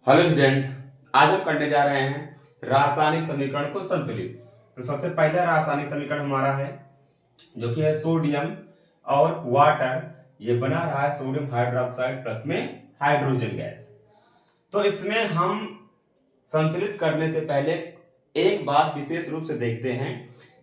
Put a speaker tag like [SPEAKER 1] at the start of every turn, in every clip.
[SPEAKER 1] Hello student, आज हम करने जा रहे हैं रासायनिक समीकरण को संतुलित। तो सबसे पहला रासायनिक समीकरण हमारा है जो कि है सोडियम और वाटर। ये बना रहा है सोडियम हाइड्रोक्साइड प्लस में हाइड्रोजन गैस। तो इसमें हम संतुलित करने से पहले एक बात विशेष रूप से देखते हैं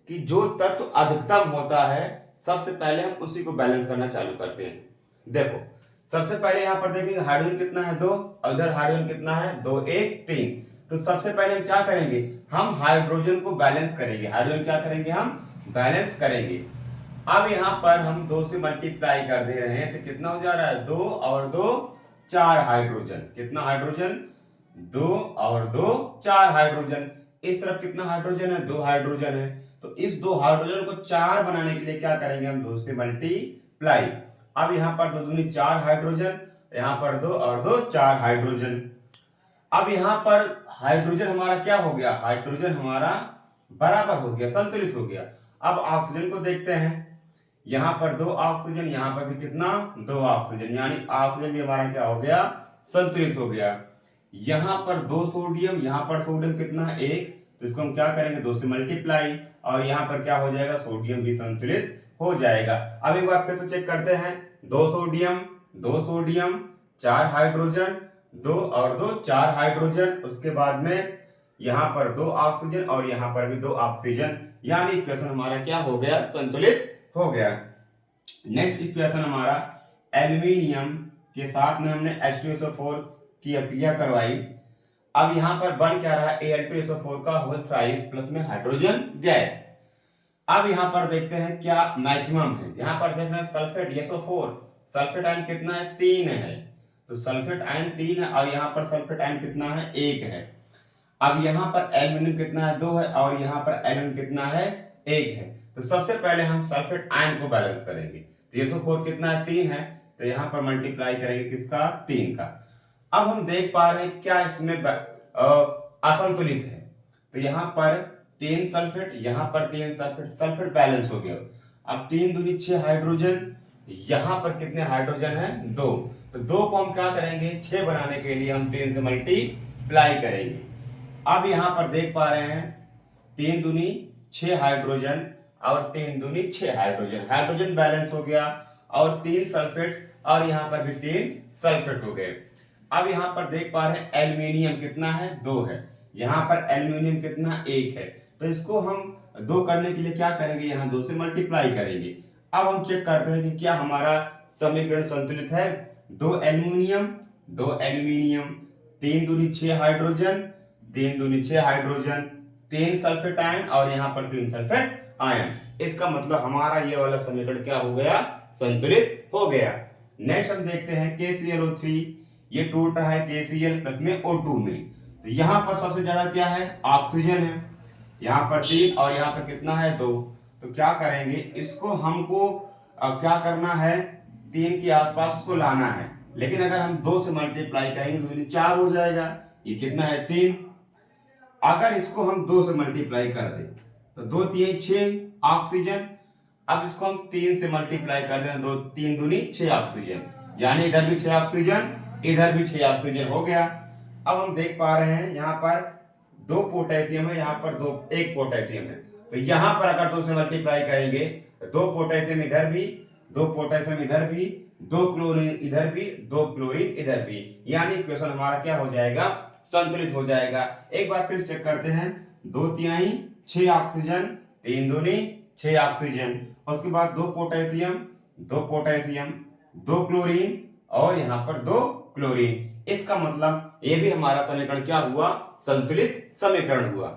[SPEAKER 1] कि जो तत्व अधिकतम होता है सबसे पहले हम उसी को बैलेंस करना चालू करते हैं। देखो, सबसे पहले यहाँ पर देखेंगे हाइड्रोजन कितना है 2 और इधर हाइड्रोजन कितना है 2 1 3। तो सबसे पहले हम क्या करेंगे, हम हाइड्रोजन को बैलेंस करेंगे। हाइड्रोजन क्या करेंगे, हम बैलेंस करेंगे। अब यहाँ पर हम 2 से मल्टीप्लाई कर दे रहे हैं तो कितना हो जा रहा है 2 और 2 4 हाइड्रोजन। कितना हाइड्रोजन, 2 और 2 4 हाइड्रोजन। इस तरफ कितना हाइड्रोजन है, 2 हाइड्रोजन है। तो इस 2 हाइड्रोजन को 4 बनाने के लिए क्या करेंगे, हम 2 से मल्टीप्लाई। अब यहाँ पर 2 दूनी 4 हाइड्रोजन, यहाँ पर 2 और 2 4 हाइड्रोजन। अब यहाँ पर हाइड्रोजन हमारा क्या हो गया, हाइड्रोजन हमारा बराबर हो गया, संतुलित हो गया। अब ऑक्सीजन को देखते हैं, यहाँ पर 2 ऑक्सीजन, यहाँ पर भी कितना 2 ऑक्सीजन, यानी ऑक्सीजन भी हमारा क्या हो गया, संतुलित हो गया। यहाँ पर 2 सोडियम, यहाँ पर सोडियम कितना है 1, तो इसको हम क्या करेंगे 2 से मल्टीप्लाई, और यहाँ पर क्या हो जाएगा, सोडियम भी संतुलित हो जाएगा। अब एक बार फिर से चेक करते हैं, 2 सोडियम 4 हाइड्रोजन, 2 और 2 4 हाइड्रोजन। उसके बाद में यहाँ पर 2 ऑक्सीजन और यहाँ पर भी 2 ऑक्सीजन, यानी इक्वेशन हमारा क्या हो गया, संतुलित हो गया। नेक्स्ट इक्वेशन हमारा एल्यूमिनियम के साथ में हमने H2SO4 की अभिक्रिया करवाई। अब यहाँ पर बन क्या रहा है, Al2SO4 का होल थ्राइस प्लस में हाइड्रोजन गैस। अब यहाँ पर देखते हैं क्या मैक्सिमम है। यहाँ पर देख रहे हैं सल्फेट SO4, सल्फेट आयन कितना है 3 है, तो सल्फेट आयन 3 है और यहाँ पर सल्फेट आयन कितना है 1 है। अब यहाँ पर एल्यूमिनियम कितना है 2 है और यहाँ पर एल्यूमिनियम कितना है 1 है। तो सबसे पहले हम सल्फेट आयन को बैलेंस करेंगे। तो SO4 कितना है 3 है, तो यहाँ पर मल्टीप्लाई करेंगे किसका, 3 का। अब हम देख पा रहे हैं क्या इसमें असंतुलित है। तो यहाँ पर 3 सल्फेट, यहाँ पर 3 सल्फेट, सल्फेट बैलेंस हो गया। अब 3 दूनी 6 हाइड्रोजन, यहाँ पर कितने हाइड्रोजन है 2, तो 2 को हम क्या करेंगे 6 बनाने के लिए हम 3 से मल्टीप्लाई करेंगे। अब यहाँ पर देख पा रहे हैं 3 दूनी 6 हाइड्रोजन और 3 दूनी 6 हाइड्रोजन, हाइड्रोजन बैलेंस हो गया। और 3 सल्फेट और यहाँ पर भी 3 सल्फेट हो गए। अब यहाँ पर देख पा रहे हैं एल्यूमिनियम कितना है 2 है, यहाँ पर एल्यूमिनियम कितना 1 है। तो इसको हम 2 करने के लिए क्या करेंगे, यहाँ 2 से मल्टीप्लाई करेंगे। अब हम चेक करते हैं कि क्या हमारा समीकरण संतुलित है। 2 एल्यूमिनियम 3 दूनी 6 हाइड्रोजन, 3 दूनी 6 हाइड्रोजन, 3 सल्फेट आयन और यहाँ पर 3 सल्फेट आयन। इसका मतलब हमारा ये वाला समीकरण क्या हो गया, संतुलित हो गया। नेक्स्ट हम देखते हैं KClO3, ये टूट रहा है KCl प्लस में O2 में। तो यहाँ पर सबसे ज्यादा क्या है, ऑक्सीजन है, यहाँ पर 3 और यहाँ पर कितना है 2। तो क्या करेंगे, इसको हमको क्या करना है, 3 के आसपास उसको लाना है। लेकिन अगर हम 2 से मल्टीप्लाई करेंगे तो 4 हो जाएगा, ये कितना है 3। अगर इसको हम 2 से मल्टीप्लाई कर दें तो 2 3 6 ऑक्सीजन। अब इसको हम 3 से मल्टीप्लाई कर दें, 2 3 दूनी 6 ऑक्सीजन, यानी इधर भी 6 ऑक्सीजन, इधर भी 6 ऑक्सीजन हो गया। अब हम देख पा रहे हैं यहाँ पर 2 पोटेशियम है, यहाँ पर 1 पोटेशियम है। तो यहाँ पर अगर 2 से मल्टीप्लाई करेंगे तो 2 पोटेशियम इधर भी, 2 पोटेशियम इधर भी, 2 क्लोरीन इधर भी, 2 क्लोरीन इधर भी, यानी इक्वेशन हमारा क्या हो जाएगा, संतुलित हो जाएगा। एक बार फिर चेक करते हैं, 2 तिहाई 6 ऑक्सीजन, 3 दूनी 6 ऑक्सीजन, उसके बाद 2 पोटेशियम 2 क्लोरीन और यहाँ पर 2 क्लोरीन। इसका मतलब ये भी हमारा समीकरण क्या हुआ, संतुलित समीकरण हुआ।